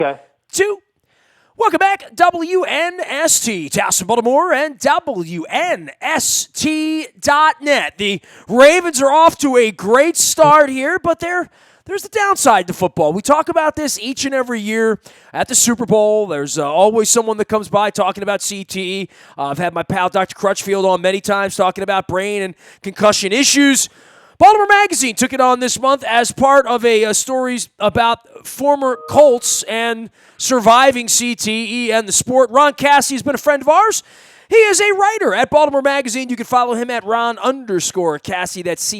Okay. 2. Welcome back, WNST, Cassie of Baltimore and WNST.net. The Ravens are off to a great start here, but there's the downside to football. We talk about this each and every year at the Super Bowl. There's always someone that comes by talking about CTE. I've had my pal Dr. Crutchfield on many times talking about brain and concussion issues. Baltimore Magazine took it on this month as part of a stories about former Colts and surviving CTE and the sport. Ron Cassie has been a friend of ours. He is a writer at Baltimore Magazine. You can follow him at Ron_Cassie. That's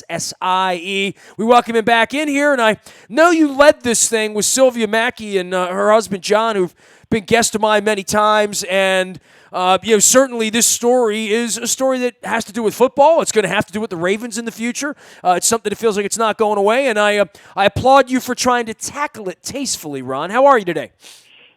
Cassie. We welcome him back in here, and I know you led this thing with Sylvia Mackey and her husband John, who've been guests of mine many times, and certainly this story is a story that has to do with football. It's going to have to do with the Ravens in the future. It's something that feels like it's not going away, and I applaud you for trying to tackle it tastefully, Ron. How are you today?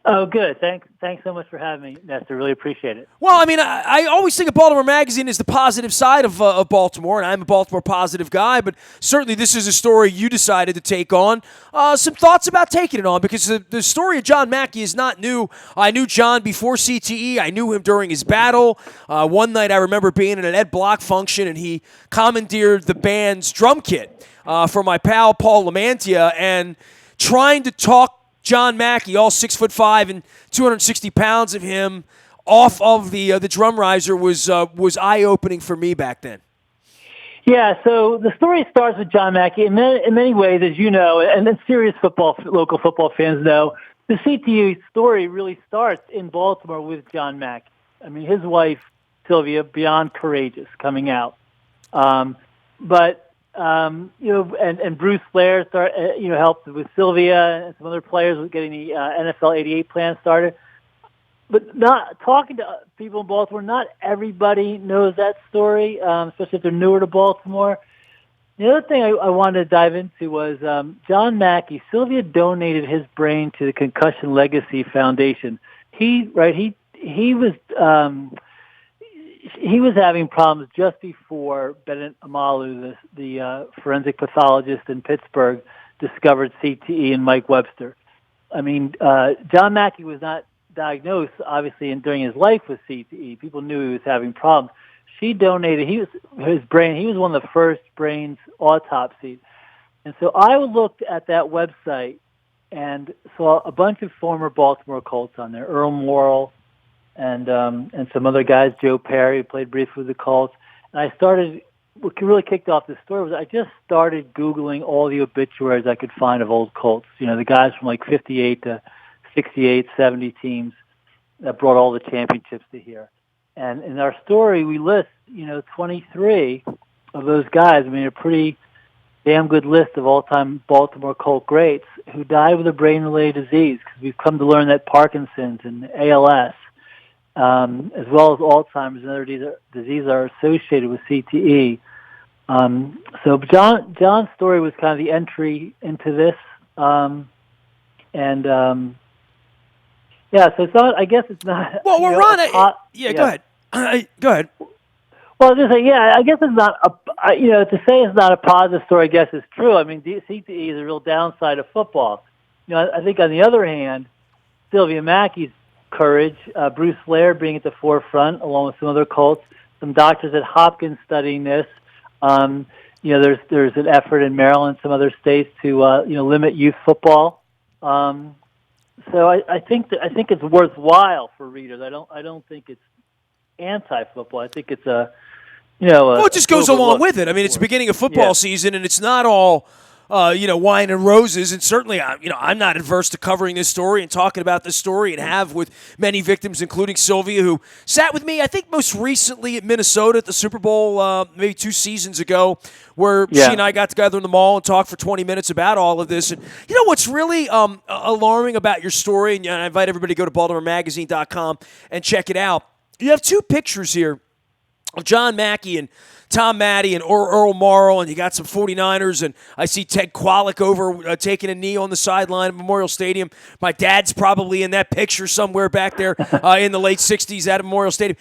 Oh, good. Thanks so much for having me, Nestor. Really appreciate it. Well, I mean, I always think of Baltimore Magazine as the positive side of Baltimore, and I'm a Baltimore positive guy, but certainly this is a story you decided to take on. Some thoughts about taking it on, because the story of John Mackey is not new. I knew John before CTE. I knew him during his battle. One night I remember being at an Ed Block function, and he commandeered the band's drum kit for my pal Paul Lamantia, and trying to talk John Mackey, all 6'5" and 260 pounds of him, off of the drum riser was eye-opening for me back then. Yeah, so the story starts with John Mackey. In many ways, as you know, and then serious local football fans know, the CTE story really starts in Baltimore with John Mackey. I mean, his wife, Sylvia, beyond courageous, coming out. And Bruce Blair helped with Sylvia and some other players with getting the NFL 88 plan started. But not talking to people in Baltimore, not everybody knows that story, especially if they're newer to Baltimore. The other thing I wanted to dive into was John Mackey. Sylvia donated his brain to the Concussion Legacy Foundation. He was having problems just before Bennett Amalu, the forensic pathologist in Pittsburgh, discovered CTE in Mike Webster. I mean, John Mackey was not diagnosed, obviously, during his life with CTE. People knew he was having problems. She donated his brain. He was one of the first brains autopsied. And so I looked at that website and saw a bunch of former Baltimore Colts on there, Earl Morrall, and some other guys, Joe Perry, who played briefly with the Colts. And what really kicked off this story was I just started Googling all the obituaries I could find of old Colts. You know, the guys from like 58 to 68, 70 teams that brought all the championships to here. And in our story, we list, 23 of those guys. I mean, a pretty damn good list of all-time Baltimore Colt greats who died with a brain-related disease, because we've come to learn that Parkinson's and ALS, as well as Alzheimer's and other diseases are associated with CTE. So John's story was kind of the entry into this. So it's not, I guess it's not. Well, Ron, go ahead. Go ahead. Well, just I guess it's not to say it's not a positive story, I guess is true. I mean, CTE is a real downside of football. I think on the other hand, Sylvia Mackey's courage, Bruce Blair being at the forefront, along with some other Colts, some doctors at Hopkins studying this. There's an effort in Maryland, some other states to limit youth football. So I think it's worthwhile for readers. I don't think it's anti-football. I think it's it just goes along with it. I mean, it's the beginning of football season, and it's not all wine and roses. And certainly, I'm not adverse to covering this story and talking about this story, and have with many victims, including Sylvia, who sat with me, I think, most recently at Minnesota at the Super Bowl, maybe 2 seasons ago, where she and I got together in the mall and talked for 20 minutes about all of this. And what's really alarming about your story, and I invite everybody to go to BaltimoreMagazine.com and check it out. You have 2 pictures here of John Mackey and Tom Matte and Earl Morrall, and you got some 49ers, and I see Ted Kwolek over taking a knee on the sideline of Memorial Stadium. My dad's probably in that picture somewhere back there in the late 60s at Memorial Stadium.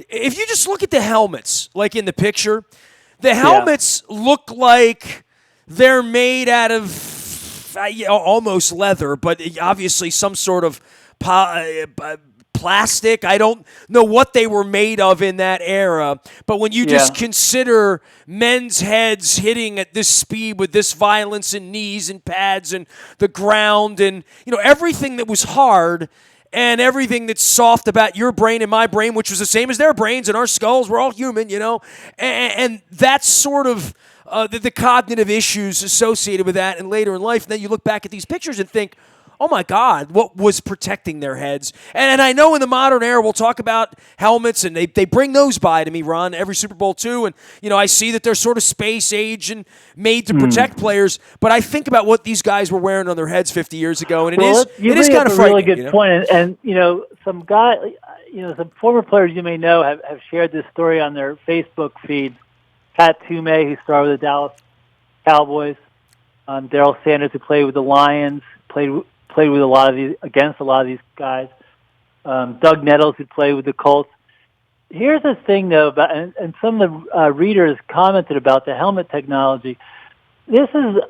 If you just look at the helmets, like in the picture, the helmets look like they're made out of almost leather, but obviously some sort of plastic. I don't know what they were made of in that era, but when you just consider men's heads hitting at this speed with this violence and knees and pads and the ground and everything that was hard and everything that's soft about your brain and my brain, which was the same as their brains and our skulls, we're all human, and that's sort of the cognitive issues associated with that and later in life. And then you look back at these pictures and think, oh, my God, what was protecting their heads? And I know in the modern era, we'll talk about helmets, and they bring those by to me, Ron, every Super Bowl, too. And, I see that they're sort of space age and made to protect players. But I think about what these guys were wearing on their heads 50 years ago, and it is kind of frightening. Really good point. And some some former players you may know have shared this story on their Facebook feed. Pat Toomey, who started with the Dallas Cowboys, Darrell Sanders, who played with the Lions, played with against a lot of these guys. Doug Nettles, who played with the Colts. Here's the thing, though, about and some of the readers commented about the helmet technology. This is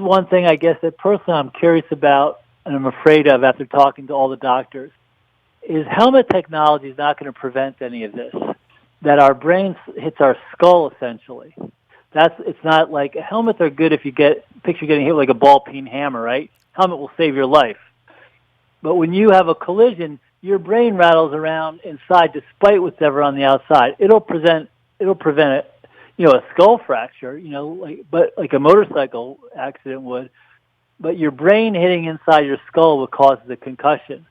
one thing I guess that personally I'm curious about and I'm afraid of after talking to all the doctors. Is helmet technology is not going to prevent any of this? That our brain hits our skull essentially. It's not like helmets are good if you picture getting hit like a ball-peen hammer, right? Helmet will save your life. But when you have a collision, your brain rattles around inside despite what's ever on the outside. It'll prevent a skull fracture, but like a motorcycle accident would. But your brain hitting inside your skull would cause the concussion.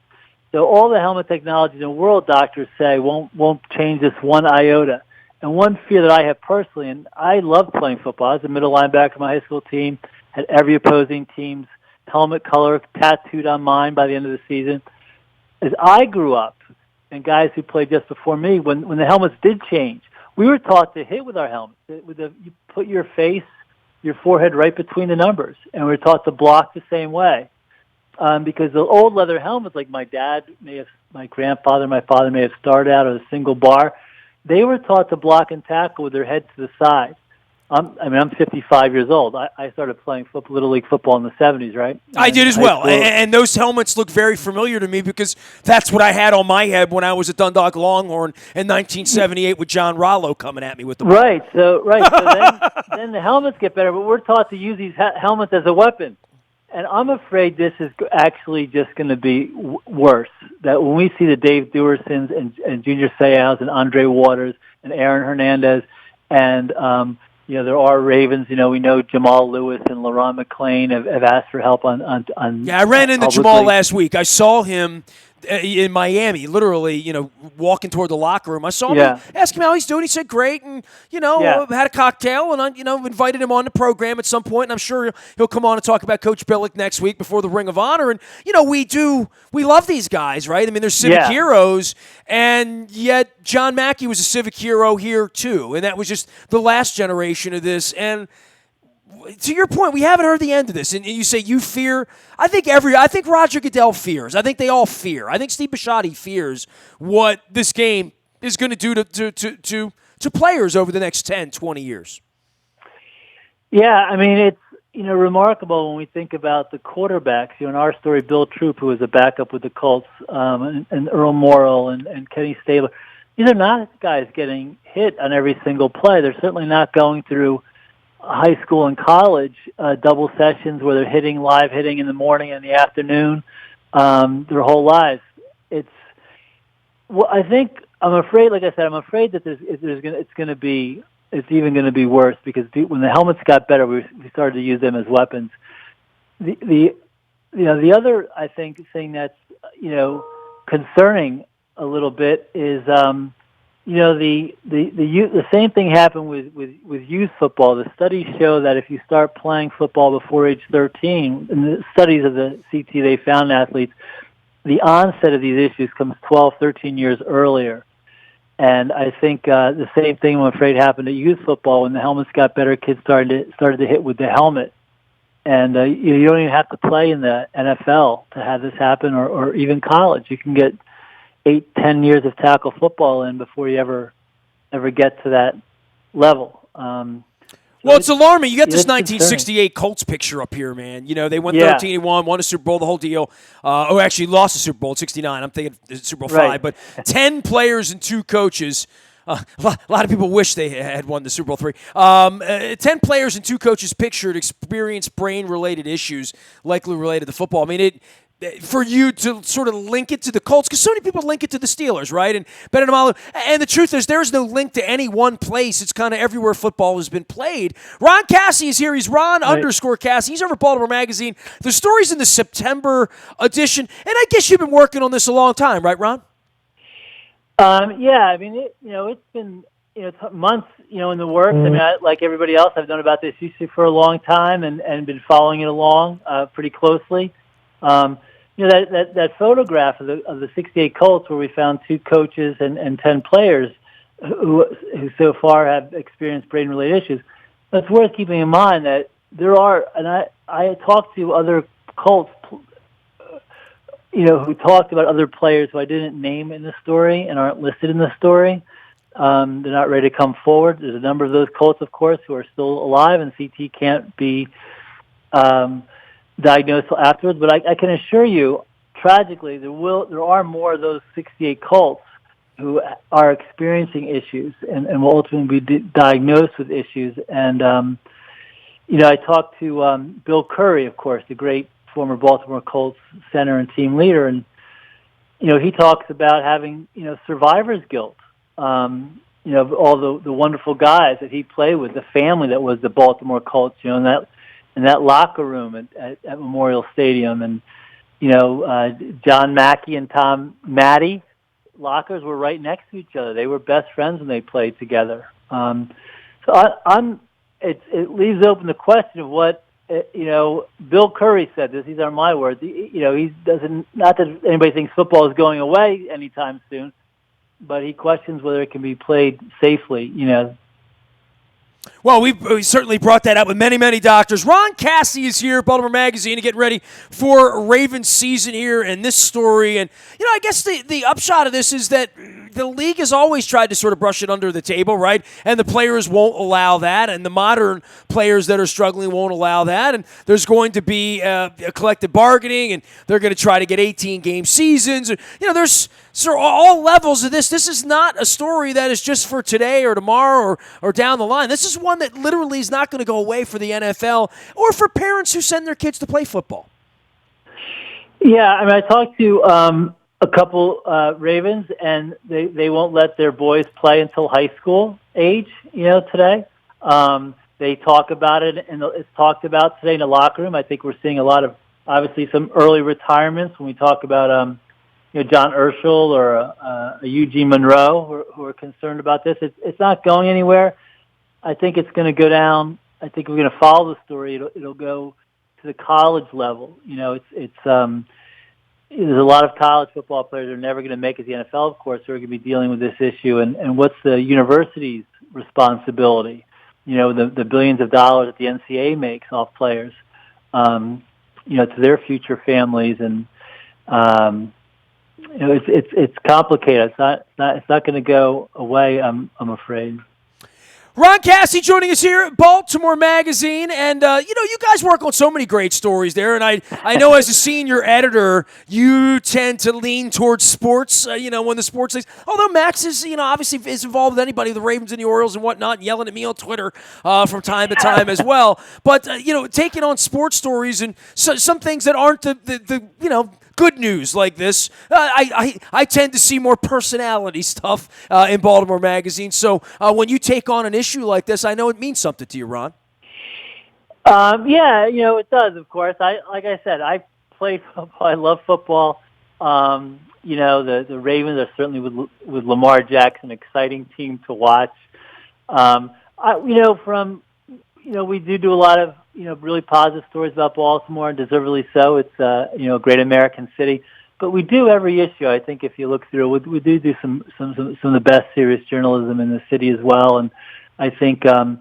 So all the helmet technology in the world, doctors say, won't change this one iota. And one fear that I have personally, and I loved playing football. I was a middle linebacker on my high school team, had every opposing team's helmet color tattooed on mine by the end of the season. As I grew up, and guys who played just before me, when the helmets did change, we were taught to hit with our helmets. You put your forehead right between the numbers, and we were taught to block the same way. Because the old leather helmets, like my grandfather, my father may have started out with a single bar. They were taught to block and tackle with their head to the side. I'm 55 years old. I started playing Little League football in the 70s, right? I did as well. And those helmets look very familiar to me because that's what I had on my head when I was a Dundalk Longhorn in 1978 with John Rollo coming at me with the ball. Right. So then the helmets get better, but we're taught to use these helmets as a weapon. And I'm afraid this is actually just going to be worse. That when we see the Dave Duersons and Junior Seau's and Andre Waters and Aaron Hernandez and, there are Ravens, we know Jamal Lewis and LaRon McClain have asked for help on. Yeah, I ran into Jamal last week. I saw him in Miami, literally, walking toward the locker room. I saw him, asked him how he's doing. He said great, and, had a cocktail, and, invited him on the program at some point, and I'm sure he'll come on and talk about Coach Billick next week before the Ring of Honor. And, we love these guys, right? I mean, they're civic heroes, and yet John Mackey was a civic hero here, too, and that was just the last generation of this. And to your point, we haven't heard the end of this, and you say you fear. I think Roger Goodell fears. I think they all fear. I think Steve Bisciotti fears what this game is going to do to players over the next 10, 20 years. Yeah, I mean, it's remarkable when we think about the quarterbacks. In our story, Bill Troop, who was a backup with the Colts, and Earl Morrall and Kenny Stabler. These are not guys getting hit on every single play. They're certainly not going through high school and college double sessions where they're live hitting in the morning and the afternoon their whole lives. I think I'm afraid, like I said, that it's even going to be worse because when the helmets got better, we started to use them as weapons. The other I think thing that's concerning a little bit is the same thing happened with youth football. The studies show that if you start playing football before age 13, in the studies of the CTE, they found athletes, the onset of these issues comes 12, 13 years earlier. And I think the same thing, I'm afraid, happened at youth football. When the helmets got better, kids started to hit with the helmet. And you don't even have to play in the NFL to have this happen, or even college. You can get 8-10 years of tackle football in before you ever get to that level. Well, it's alarming. You got this it's concerning. 1968 Colts picture up here, man. You know, they went Yeah. 13-1, won a Super Bowl, the whole deal. Actually lost the Super Bowl in 69. I'm thinking Super Bowl Right. 5. But 10 players and 2 coaches. A lot of people wish they had won the Super Bowl 3. 10 players and 2 coaches pictured experienced brain-related issues likely related to football. I mean, for you to sort of link it to the Colts, because so many people link it to the Steelers, right? And Bennett Amalu. And the truth is, there's no link to any one place. It's kind of everywhere football has been played. Ron Cassie is here. He's Ron _ Cassie. He's over at Baltimore Magazine. The story's in the September edition. And I guess you've been working on this a long time, right, Ron? Yeah, I mean, it's been months, in the works. I mean, like everybody else, I've known about this issue for a long time and been following it along pretty closely. That photograph of the '68 Colts where we found 2 coaches and 10 players who so far have experienced brain-related issues. It's worth keeping in mind that there are, and I talked to other Colts, who talked about other players who I didn't name in the story and aren't listed in the story. They're not ready to come forward. There's a number of those Colts, of course, who are still alive, and CTE can't be diagnosed till afterwards. But I can assure you, tragically, there are more of those 68 Colts who are experiencing issues and will ultimately be diagnosed with issues. And I talked to Bill Curry, of course, the great former Baltimore Colts center and team leader, and he talks about having survivor's guilt. All the wonderful guys that he played with, the family that was the Baltimore Colts, in that locker room at Memorial Stadium, and John Mackey and Tom Matty lockers were right next to each other. They were best friends when they played together. It leaves open the question of what. Bill Curry said this. These are my words. He doesn't. Not that anybody thinks football is going away anytime soon, but he questions whether it can be played safely. Well, we certainly brought that up with many, many doctors. Ron Cassie is here, Baltimore Magazine, to get ready for Ravens season here and this story. And, I guess the upshot of this is that the league has always tried to sort of brush it under the table, right? And the players won't allow that, and the modern players that are struggling won't allow that. And there's going to be a collective bargaining, and they're going to try to get 18-game seasons. There's sort of all levels of this. This is not a story that is just for today or tomorrow or down the line. This is one that literally is not going to go away for the NFL or for parents who send their kids to play football. Yeah, I mean, I talked to a couple Ravens, and they won't let their boys play until high school age, today. They talk about it, and it's talked about today in the locker room. I think we're seeing a lot of, obviously, some early retirements when we talk about, John Urschel or a Eugene Monroe who are concerned about this. It's not going anywhere. I think it's going to go down. I think we're going to follow the story. It'll go to the college level. There's a lot of college football players that are never going to make it to the NFL, of course, who are going to be dealing with this issue. And what's the university's responsibility? The billions of dollars that the NCAA makes off players, to their future families. And, it's complicated. It's not going to go away, I'm afraid. Ron Cassie joining us here at Baltimore Magazine. And, you guys work on so many great stories there. And I know as a senior editor, you tend to lean towards sports, when the sports leagues. Although Max is, obviously is involved with anybody, the Ravens and the Orioles and whatnot, yelling at me on Twitter from time to time as well. But, taking on sports stories and some things that aren't the good news like this. I tend to see more personality stuff in Baltimore Magazine. So when you take on an issue like this, I know it means something to you, Ron. Yeah, it does, of course. Like I said, I play football. I love football. The Ravens are certainly with Lamar Jackson, an exciting team to watch. We do a lot of really positive stories about Baltimore, and deservedly so. It's a great American city. But we do every issue. I think if you look through, we do some of the best serious journalism in the city as well. And I think a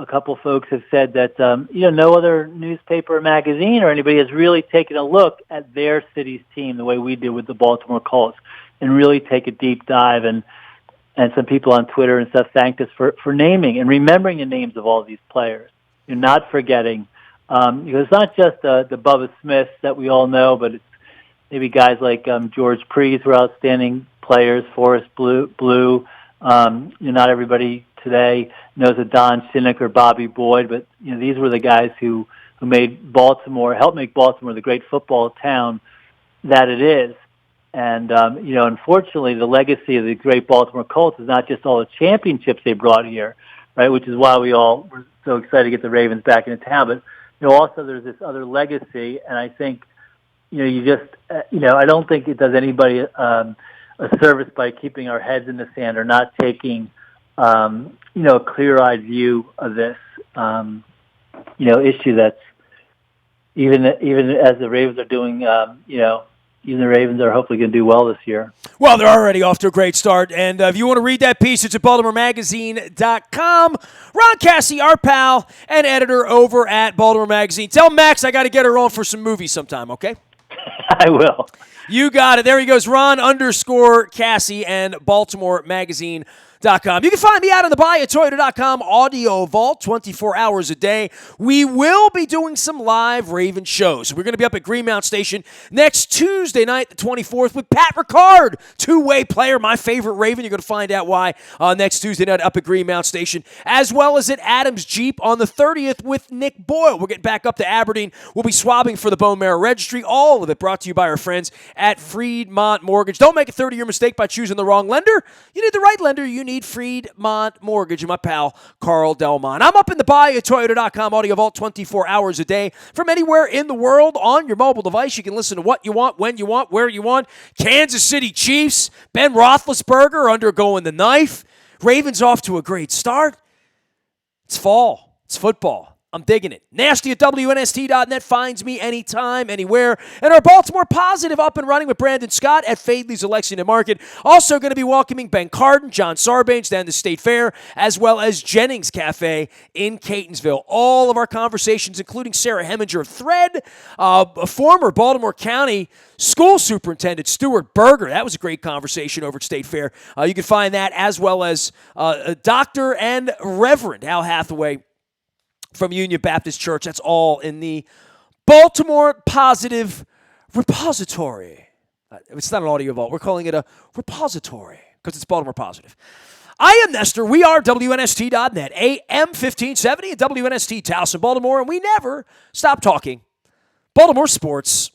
couple folks have said that no other newspaper or magazine or anybody has really taken a look at their city's team the way we do with the Baltimore Colts, and really take a deep dive. And and some people on Twitter and stuff thanked us for naming and remembering the names of all these players. You're not forgetting, because it's not just the Bubba Smiths that we all know, but it's maybe guys like George Prees who are outstanding players, Forrest Blue. Not everybody today knows a Don Shinnick or Bobby Boyd, but these were the guys who made Baltimore, helped make Baltimore the great football town that it is. And, unfortunately, the legacy of the great Baltimore Colts is not just all the championships they brought here, right, which is why we all were so excited to get the Ravens back into town. But, also there's this other legacy, and I think, I don't think it does anybody a service by keeping our heads in the sand or not taking, a clear-eyed view of this, issue that's even as the Ravens are doing, even the Ravens are hopefully going to do well this year. Well, they're already off to a great start. And if you want to read that piece, it's at BaltimoreMagazine.com. Ron Cassie, our pal and editor over at Baltimore Magazine. Tell Max I got to get her on for some movies sometime, okay? I will. You got it. There he goes, Ron_Cassie and BaltimoreMagazine.com. You can find me out on the BuyAToyota.com audio vault 24 hours a day. We will be doing some live Raven shows. We're going to be up at Greenmount Station next Tuesday night, the 24th, with Pat Ricard, two-way player, my favorite Raven. You're going to find out why next Tuesday night up at Greenmount Station, as well as at Adams Jeep on the 30th with Nick Boyle. We're getting back up to Aberdeen. We'll be swabbing for the Bone Marrow Registry. All of it brought to you by our friends at Freedmont Mortgage. Don't make a 30-year mistake by choosing the wrong lender. You need the right lender. You need Freedmont Mortgage and my pal Carl Delmont. I'm up in the BuyAToyota.com audio vault 24 hours a day from anywhere in the world on your mobile device. You can listen to what you want, when you want, where you want. Kansas City Chiefs, Ben Roethlisberger undergoing the knife. Ravens off to a great start. It's fall. It's football. I'm digging it. Nasty at WNST.net finds me anytime, anywhere. And our Baltimore Positive up and running with Brandon Scott at Fadley's Lexington Market. Also going to be welcoming Ben Carden, John Sarbanes down to State Fair, as well as Jennings Cafe in Catonsville. All of our conversations, including Sarah Heminger of Thread, a former Baltimore County school superintendent, Stuart Berger. That was a great conversation over at State Fair. You can find that, as well as Dr. and Reverend Al Hathaway from Union Baptist Church. That's all in the Baltimore Positive Repository. It's not an audio vault. We're calling it a repository because it's Baltimore Positive. I am Nestor. We are WNST.net, AM 1570 at WNST Towson, Baltimore, and we never stop talking Baltimore sports.